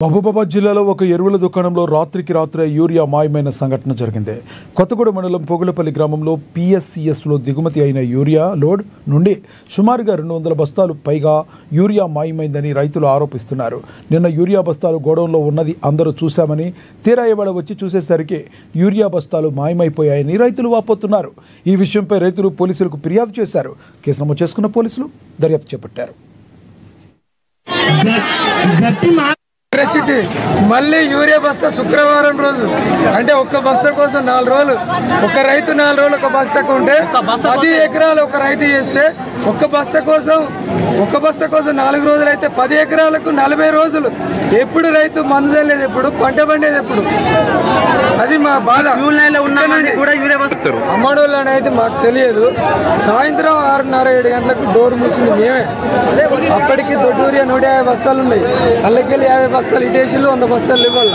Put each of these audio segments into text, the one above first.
మహబూబాబాద్ జిల్లాలో ఒక ఎరువుల దుకాణంలో రాత్రికి రాత్రే యూరియా మాయమైన సంఘటన జరిగింది. కొత్తగూడ మండలం పోగులపల్లి గ్రామంలో PSCSలో దిగుమతి అయిన యూరియా లోడ్ నుండి సుమారుగా 200 బస్తాలు పైగా యూరియా మాయమైందని రైతులు ఆరోపిస్తున్నారు. నిన్న యూరియా బస్తాలు గోడౌన్లో ఉన్నది అందరూ చూశామని, తీరా ఇవాళ వచ్చి చూసేసరికి యూరియా బస్తాలు మాయమైపోయాయని రైతులు వాపోతున్నారు. ఈ విషయంపై రైతులు పోలీసులకు ఫిర్యాదు చేశారు. కేసు నమోదు చేసుకున్న పోలీసులు దర్యాప్తు చేపట్టారు. మళ్ళీ యూరియా బస్తా శుక్రవారం రోజు అంటే ఒక్క బస్తా కోసం 4 రోజులు ఒక రైతు 4 రోజులు ఒక బస్తాకు ఉంటే 10 ఎకరాలు ఒక రైతు చేస్తే ఒక్క బస్తా కోసం 4 రోజులు అయితే 10 ఎకరాలకు 40 రోజులు. ఎప్పుడు రైతు మందు చల్లేది, ఎప్పుడు పంట పండేది ఎప్పుడు, అది మా బాధ. అమ్మడోళ్ళని అయితే మాకు తెలియదు. సాయంత్రం 6:30-7 గంటలకు డోర్ మూసింది మేమే. అప్పటికి దొడ్డూరియా 150 బస్తాలు ఉన్నాయి. అల్లకెళ్ళి 50 బస్తాలు ఇటేషన్లు 100 బస్తాలు ఇవ్వాల.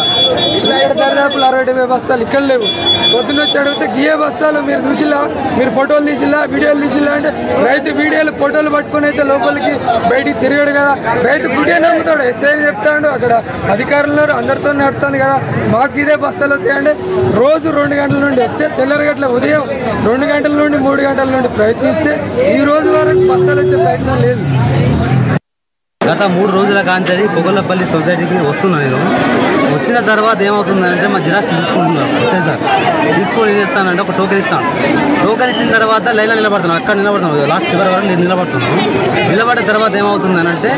ఇక్కడ దరిదాపులు 60-70 బస్తాలు ఇక్కడ లేవు. పొద్దున్న వచ్చి అడిగితే గియే బస్తాలు మీరు చూసిలా, మీరు ఫోటోలు తీసిలా, వీడియోలు తీసిలా అంటే రైతు వీడియోలు ఫోటోలు పట్టుకుని అయితే లోపలికి బయటికి తిరిగాడు కదా. రైతు గుడే నమ్ముతాడు, ఎస్ఐ చెప్తాడు, అక్కడ అధికారులు అందరితో నడుతుంది కదా. మాకు ఇదే బస్తాలు వస్తాయంటే రోజు 2 గంటల నుండి వస్తే తెల్లరగట్ల ఉదయం 2 గంటల నుండి 3 గంటల నుండి ప్రయత్నిస్తే ఈ రోజు వరకు బస్తాలు వచ్చే ప్రయత్నం లేదు. గత 3 రోజుల కాంచి పొగలపల్లి సొసైటీకి వస్తున్నాను. నేను వచ్చిన తర్వాత ఏమవుతుందంటే మా జిరాక్స్ తీసుకుంటున్నాను. ఎస్ఐ సార్ తీసుకొని ఏం చేస్తానంటే ఒక టోకెన్ ఇస్తాను. టోకెన్ ఇచ్చిన తర్వాత లైన్లో నిలబడుతున్నాను. అక్కడ నిలబడుతున్నాను, లాస్ట్ చివరి వరకు నేను నిలబడుతున్నాను. నిలబడిన తర్వాత ఏమవుతుందనంటే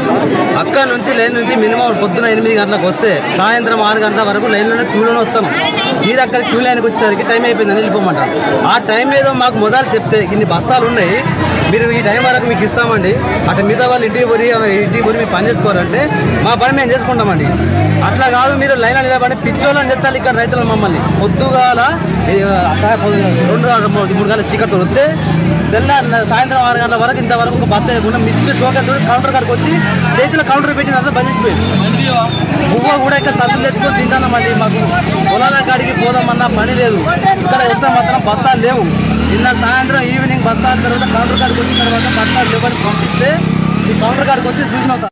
అక్కడ నుంచి లైన్ నుంచి మినిమం పొద్దున 8 గంటలకు వస్తే సాయంత్రం 6 గంటల వరకు లైన్లోనే క్యూలోనే వస్తాను. మీరు అక్కడ క్యూ లైన్కి వచ్చేసరికి టైం అయిపోయిందని వెళ్ళిపోమంటారు. ఆ టైం ఏదో మాకు మొదలు చెప్తే ఇన్ని బస్తాలు ఉన్నాయి, మీరు ఈ టైం వరకు మీకు ఇస్తామండి, అటు మిగతా వాళ్ళు ఇంటికి పోయి మీరు పని చేసుకోవాలంటే మా పని మేము చేసుకుంటామండి. అట్లా కాదు, మీరు లైన్లో నిలబడి పిచ్చోళ్ళని చెప్తారు ఇక్కడ రైతులు మమ్మల్ని. పొద్దుగాల 2-3 గంటల చీకటితో వస్తే సాయంత్రం 6 గంటల వరకు ఇంతవరకు ఒక బత్త వేయకుండా మిత్తి టోకెన్ తోటి కౌంటర్ కాడికి వచ్చి చేతిలో కౌంటర్ పెట్టిన తర్వాత బంద్ చేసిపోయింది. పువ్వు కూడా ఇక్కడ సబ్బులు తెచ్చుకొని తింటాను. మళ్ళీ మాకు పొలాల కాడికి పోదామన్నా పని లేదు. ఇక్కడ వస్తే మాత్రం బస్తాలు లేవు. నిన్న సాయంత్రం ఈవినింగ్ బస్తాల తర్వాత కౌంటర్ కాడికి వచ్చిన తర్వాత బస్తాలు లేవని పంపిస్తే ఈ కౌంటర్ కాడికి వచ్చి చూసినాం.